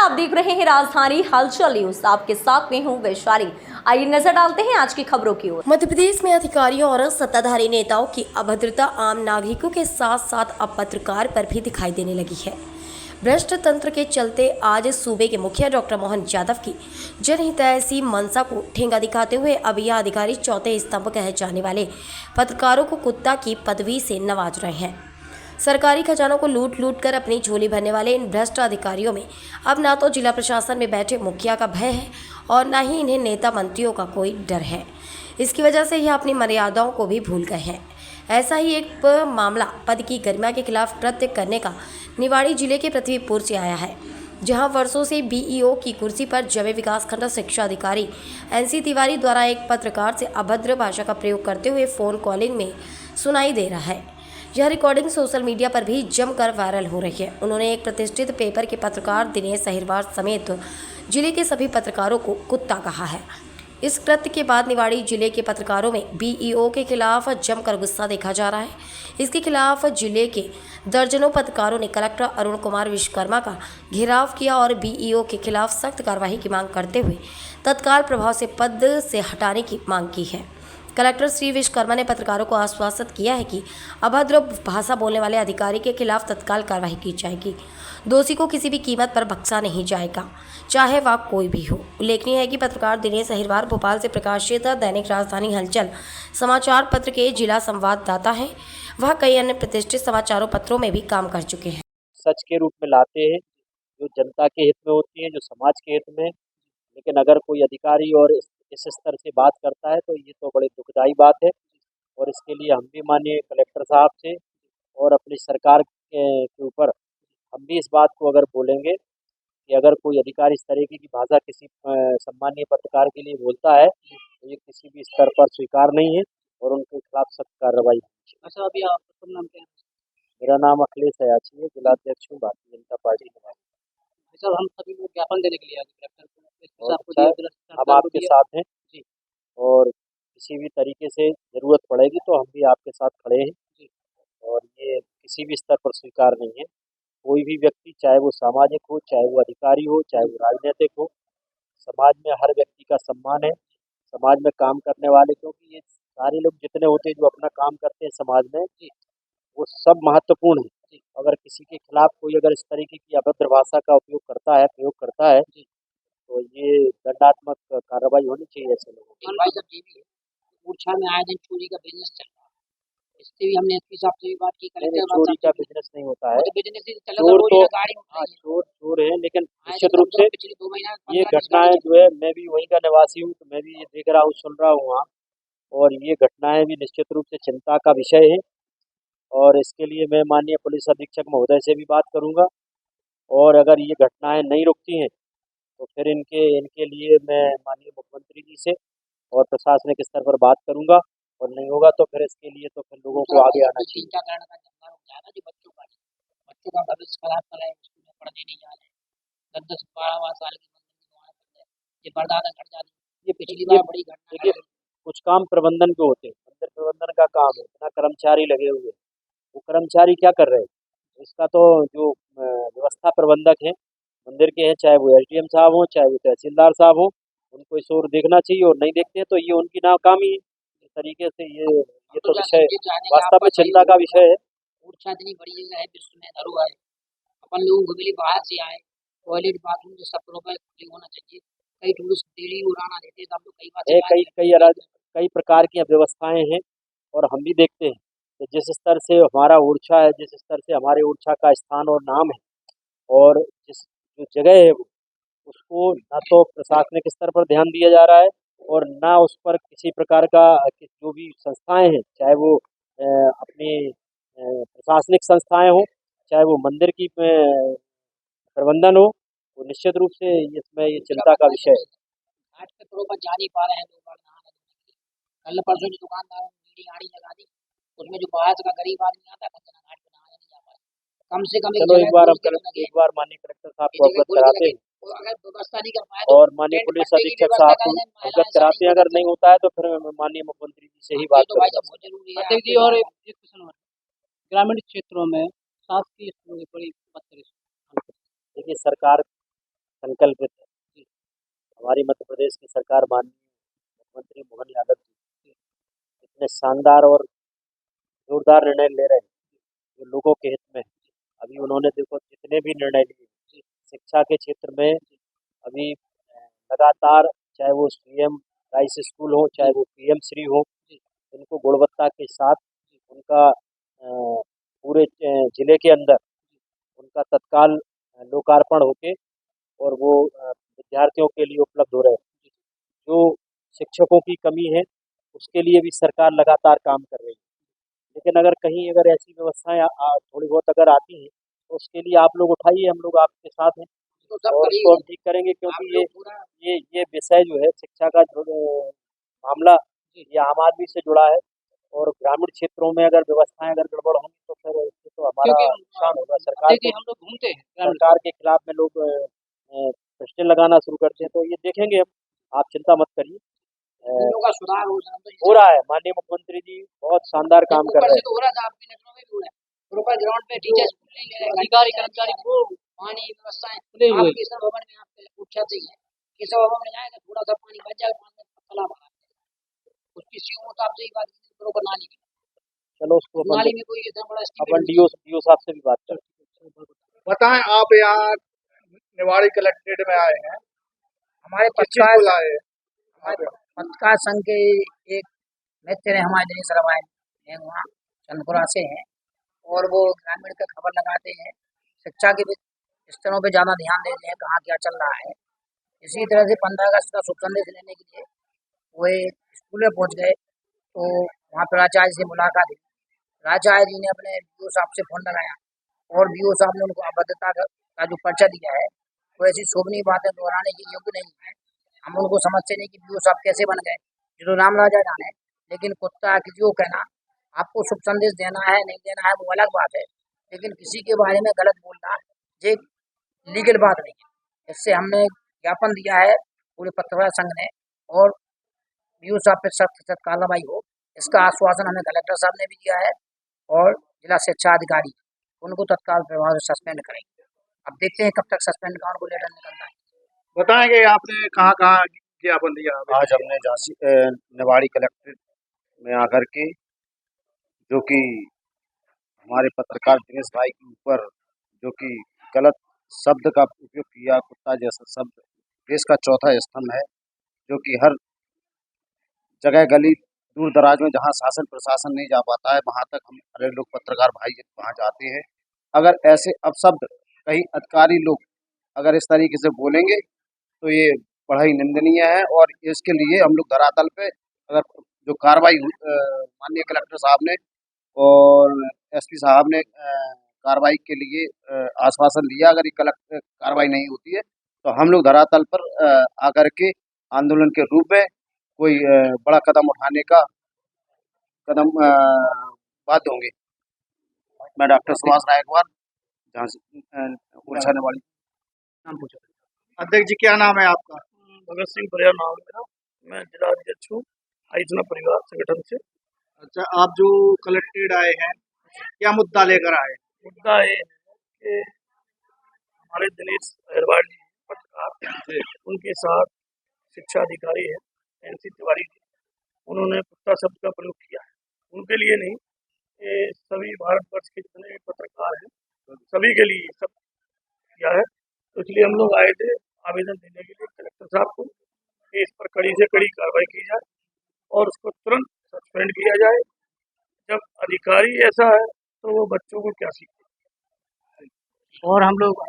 आप देख रहे हैं राजधानी हलचल न्यूज। आपके साथ में हूं वैशाली। आइए नजर डालते हैं आज की खबरों की ओर। मध्य प्रदेश में अधिकारियों और सत्ताधारी नेताओं की अभद्रता आम नागरिकों के साथ साथ अब पत्रकार पर भी दिखाई देने लगी है। भ्रष्ट तंत्र के चलते आज सूबे के मुखिया डॉक्टर मोहन यादव की जनहितैषी मंशा को ठेंगा दिखाते हुए अब यह अधिकारी चौथे स्तंभ कहे जाने वाले पत्रकारों को कुत्ता की पदवी से नवाज रहे हैं। सरकारी खजानों को लूट लूट कर अपनी झोली भरने वाले इन भ्रष्ट अधिकारियों में अब ना तो जिला प्रशासन में बैठे मुखिया का भय है और ना ही इन्हें नेता मंत्रियों का कोई डर है। इसकी वजह से यह अपनी मर्यादाओं को भी भूल गए हैं। ऐसा ही एक मामला पद की गरिमा के खिलाफ कृत्य करने का निवाड़ी जिले के पृथ्वीपुर से आया है, जहां वर्षों से बीईओ की कुर्सी पर जमे विकासखंड शिक्षा अधिकारी एनसी तिवारी द्वारा एक पत्रकार से अभद्र भाषा का प्रयोग करते हुए फोन कॉलिंग में सुनाई दे रहा है। यह रिकॉर्डिंग सोशल मीडिया पर भी जमकर वायरल हो रही है। उन्होंने एक प्रतिष्ठित पेपर के पत्रकार दिनेश अहिरवार समेत जिले के सभी पत्रकारों को कुत्ता कहा है। इस कृत्य के बाद निवाड़ी जिले के पत्रकारों में बीईओ के खिलाफ जमकर गुस्सा देखा जा रहा है। इसके खिलाफ जिले के दर्जनों पत्रकारों ने कलेक्टर अरुण कुमार विश्वकर्मा का घेराव किया और बीईओ के खिलाफ सख्त कार्रवाई की मांग करते हुए तत्काल प्रभाव से पद से हटाने की मांग की है। कलेक्टर श्री विश्वकर्मा ने पत्रकारों को आश्वासित किया है कि अभद्र भाषा बोलने वाले अधिकारी के खिलाफ तत्काल कार्रवाई की जाएगी। दोषी को किसी भी कीमत पर बख्शा नहीं जाएगा, चाहे वह कोई भी हो। उल्लेखनीय है कि पत्रकार दिनेश अहिरवार भोपाल से प्रकाशित दैनिक राजधानी हलचल समाचार पत्र के जिला संवाददाता हैं। वह कई अन्य प्रतिष्ठित समाचारों पत्रों में भी काम कर चुके हैं। सच के रूप में लाते हैं जो जनता के हित में होती है, जो समाज के हित में। लेकिन अगर कोई अधिकारी और इस स्तर से बात करता है तो ये तो बड़ी दुखदाई बात है। और इसके लिए हम भी माननीय कलेक्टर साहब से और अपनी सरकार के ऊपर हम भी इस बात को अगर बोलेंगे कि अगर कोई अधिकारी इस तरीके की भाषा किसी सम्मानीय पत्रकार के लिए बोलता है तो ये किसी भी स्तर पर स्वीकार नहीं है और उनके खिलाफ सख्त कार्रवाई। अच्छा, अभी आपका नाम क्या है? मेरा नाम अखिलेश अयाची है, जिलाध्यक्ष हूँ भारतीय जनता पार्टी में। सर, हम सभी लोग ज्ञापन देने के लिए आए कलेक्टर को। और आपको अच्छा, दिया, जिला हम सरकार को आपके दिया। साथ हैं जी और किसी भी तरीके से ज़रूरत पड़ेगी तो हम भी आपके साथ खड़े हैं। जी। और ये किसी भी स्तर पर स्वीकार नहीं है। कोई भी व्यक्ति, चाहे वो सामाजिक हो, चाहे वो अधिकारी हो, चाहे वो राजनीतिक हो, समाज में हर व्यक्ति का सम्मान है। समाज में काम करने वाले, क्योंकि ये सारे लोग जितने होते हैं जो अपना काम करते हैं समाज में, वो सब महत्वपूर्ण है। अगर किसी के खिलाफ कोई अगर इस तरीके की अभद्र भाषा का उपयोग करता है, प्रयोग करता है, तो ये दंडात्मक कार्रवाई होनी चाहिए ऐसे लोगों की। भाई साहब, ये भी है, ओरछा में आए दिन चोरी का बिजनेस चल रहा है। इससे भी हमने एसपी साहब से भी बात की, नहीं, कलेक्टर चोरी का साहब से भी। बिजनेस नहीं होता है। तो बिजनेस ही चल रहा चोर था, रोज तो, में गाड़ी उठ हाँ, रही है। चोर चोर है, लेकिन आए निश्चित दिन रूप से पिछले 2 महीना ये 15-20 घटनाएं गाड़ी जो है, मैं भी वहीं का निवासी हूँ तो मैं भी ये देख रहा हूँ, सुन रहा हूँ वहाँ। और ये घटनाएं भी निश्चित रूप से चिंता का विषय है। और इसके लिए मैं माननीय पुलिस अधीक्षक महोदय से भी बात करूंगा। और अगर ये घटनाएं नहीं रुकती हैं तो फिर इनके इनके लिए मैं माननीय मुख्यमंत्री जी से और प्रशासनिक स्तर पर बात करूंगा। और नहीं होगा तो फिर इसके लिए तो फिर लोगों को आगे आना चाहिए। टीकाकरण का धंधा रुक जाएगा जी। बच्चों का भविष्य खराब कर रहे हैं, स्कूल में पढ़ने नहीं जा रहे हैं। 10-10 12 साल की ये बर्दाश्त घट जाती है। ये पिछली बार बड़ी घटना देखिए, घटी। कुछ काम प्रबंधन के होते हैं, मंदिर प्रबंधन का काम है, इतना कर्मचारी लगे हुए हैं। वो कर्मचारी क्या कर रहे हैं, इसका तो जो व्यवस्था प्रबंधक है मंदिर के हैं, चाहे वो एसडीएम साहब हो, चाहे वो तहसीलदार साहब हो, उनको इस ओर देखना चाहिए। और नहीं देखते हैं तो ये उनकी नाकामी है। इस तरीके से ये तो विषय वास्तव में चिंता का विषय है। ओरछा इतनी बड़ी जगह है, विश्व में धरोहर है। अपन लोगों को भी बाहर से आए, टॉयलेट बाथरूम जो सब प्रोपर खुले होना चाहिए। कई टूरिस्ट डेली उड़ाना देते हैं, तो हम लोग कई बार कई प्रकार की व्यवस्थाएं हैं। और हम भी देखते हैं कि जिस स्तर से हमारा ओरछा है, जिस स्तर से हमारे ओरछा का स्थान और नाम है, और जिस जो जगह है वो, उसको ना तो प्रशासनिक स्तर पर ध्यान दिया जा रहा है और ना उस पर किसी प्रकार का जो भी संस्थाएं हैं, चाहे वो अपनी प्रशासनिक संस्थाएं हो, चाहे वो मंदिर की प्रबंधन हो, तो निश्चित रूप से इसमें ये चिंता का विषय है। घाट पे प्रोपर जा नहीं पा रहे हैं लोग नहाने। कल परसों जो दुकानदार ने गाड़ी लगा दी, उसमें जो बाहर का गरीब आदमी आता है घाट पे नहाने नहीं जा पाए। कम से कम चलो एक बार माननीय कलेक्टर साहब को अवगत कराते हैं अगर व्यवस्था नहीं कर पाए तो और माननीय पुलिस अधीक्षक साहब को अवगत कराते हैं। अगर नहीं होता है तो फिर माननीय मुख्यमंत्री जी से ही बात करूंगा। बहुत जरूरी है। और एक क्वेश्चन और, ग्रामीण क्षेत्रों में शासकीय स्कूलों की बड़ी बदतरीकी। देखिए, सरकार संकल्पित है। हमारी मध्य प्रदेश की सरकार माननीय मुख्यमंत्री मोहन यादव जी इतने शानदार और जोरदार निर्णय ले रहे हैं जो लोगों के हित में है। अभी उन्होंने देखो जितने भी निर्णय लिए शिक्षा के क्षेत्र में, अभी लगातार चाहे वो सीएम राइस स्कूल हो, चाहे वो पीएम श्री हो, इनको गुणवत्ता के साथ उनका पूरे जिले के अंदर उनका तत्काल लोकार्पण होके और वो विद्यार्थियों के लिए उपलब्ध हो रहे हैं। जो शिक्षकों की कमी है उसके लिए भी सरकार लगातार काम कर रही है। लेकिन अगर ऐसी व्यवस्थाएं थोड़ी बहुत अगर आती हैं तो उसके लिए आप लोग उठाइए, हम लोग आपके साथ हैं तो सब और करिए। उसको हम ठीक करेंगे, आप क्योंकि लोग पूरा ये विषय जो है शिक्षा का जो मामला ये आम आदमी से जुड़ा है और ग्रामीण क्षेत्रों में अगर व्यवस्थाएं अगर गड़बड़ होंगी तो फिर इससे तो हमारा क्योंकि नुकसान होगा। देखिए हम लोग घूमते हैं ग्रामीण सरकार के खिलाफ में लोग प्रश्न लगाना शुरू करते हैं, तो ये देखेंगे हम, आप चिंता मत करिए। स्कूलों का सुधार हो जाए हो रहा है, माननीय मुख्यमंत्री जी बहुत शानदार काम कर ऊपर रहे से तो हो रहा था, आपकी नजरों में भी हो रहा है। और ऊपर ग्राउंड पे टीचर्स नहीं ले रहे, अधिकारी कर्मचारी वो पानी व्यवस्थाएं आप किसान भवन में आप पूछा चाहिए, किसान भवन में जाएगा थोड़ा सा पानी बच जाएगा, पानी में तालाब भरा है। उसकी सीओ तो आपसे ही बात की बरोबर नाली की। हैं। चलो उसको नाली में कोई इतना बड़ा अपन estimate डीओ साहब से भी बात करते हैं। बताएं, आप यहाँ निवाड़ी कलेक्ट्रेट में आए हैं, हमारे किस चीज को लाए हैं? पत्रकार संघ के एक मित्र हैं हमारे दिनेश रवाय हैं, वहाँ चंदपुरा से हैं और वो ग्रामीण का खबर लगाते हैं, शिक्षा के स्तरों पे ज़्यादा ध्यान देते हैं कहाँ क्या चल रहा है। इसी तरह से 15 अगस्त का शुभ संदेश लेने के लिए वो एक स्कूल में पहुँच गए तो वहाँ प्राचार्य से मुलाकात हुई। प्राचार्य जी ने अपने बीओ साहब से फोन लगाया और बीओ साहब ने उनको अभद्रता का जो पर्चा दिया है वो ऐसी शोभनीय बातें दोहराने के योग्य नहीं है। हम उनको समझते नहीं कि बीओ साहब कैसे बन गए, ये तो राम राजा जाने। लेकिन कुत्ता किसी को कहना, आपको शुभ संदेश देना है नहीं देना है वो अलग बात है, लेकिन किसी के बारे में गलत बोलना ये लीगल बात नहीं है। इससे हमने ज्ञापन दिया है पूरे पत्रकार संघ ने और बीओ साहब पे सख्त कार्रवाई हो, इसका आश्वासन हमें कलेक्टर साहब ने भी दिया है और जिला शिक्षा अधिकारी उनको तत्काल प्रभाव से सस्पेंड करेंगे। अब देखते हैं कब तक सस्पेंड का उनको लेटर निकलता है। बताएंगे आपने कहाँ कहाँ ज्ञापन दिया? आज हमने झांसी निवाड़ी कलेक्ट्रेट में आकर के, जो कि हमारे पत्रकार दिनेश भाई के ऊपर जो कि गलत शब्द का उपयोग किया, कुत्ता जैसा शब्द, देश का चौथा स्तंभ है, जो कि हर जगह गली दूर दराज में जहाँ शासन प्रशासन नहीं जा पाता है वहाँ तक हम अरे लोग पत्रकार भाई वहाँ जाते हैं। अगर ऐसे अपशब्द कहीं अधिकारी लोग अगर इस तरीके से बोलेंगे तो ये बड़ा ही निंदनीय है और इसके लिए हम लोग धरातल पे अगर जो कार्रवाई माननीय कलेक्टर साहब ने और एसपी साहब ने कार्रवाई के लिए आश्वासन दिया, अगर ये कलेक्टर कार्रवाई नहीं होती है तो हम लोग धरातल पर आकर के आंदोलन के रूप में कोई बड़ा कदम उठाने का बाध्य होंगे। मैं डॉक्टर सुभाष रायकवार, झांसी उड़ीसा निवाड़ी। नाम पूछो। अध्यक्ष जी क्या नाम है आपका? भगत सिंह परिवार नाम है मेरा। मैं जिला अध्यक्ष हूँ आयोजना परिवार संगठन से। अच्छा, आप जो कलेक्ट्रेट आए हैं क्या मुद्दा लेकर आए? मुद्दा ये है कि हमारे दिनेश अग्रवाल जी पत्रकार, उनके साथ शिक्षा अधिकारी है एनसी तिवारी जी, उन्होंने कुत्ता शब्द का प्रयोग किया है। उनके लिए नहीं, ये सभी भारतवर्ष के जितने भी पत्रकार हैं सभी के लिए सब किया है। तो इसलिए हम लोग आए थे आवेदन देने के लिए कलेक्टर साहब को कि इस पर कड़ी से कड़ी कार्रवाई की जाए और उसको तुरंत सस्पेंड किया जाए। जब अधिकारी ऐसा है तो वो बच्चों को क्या सीखे। और हम लोग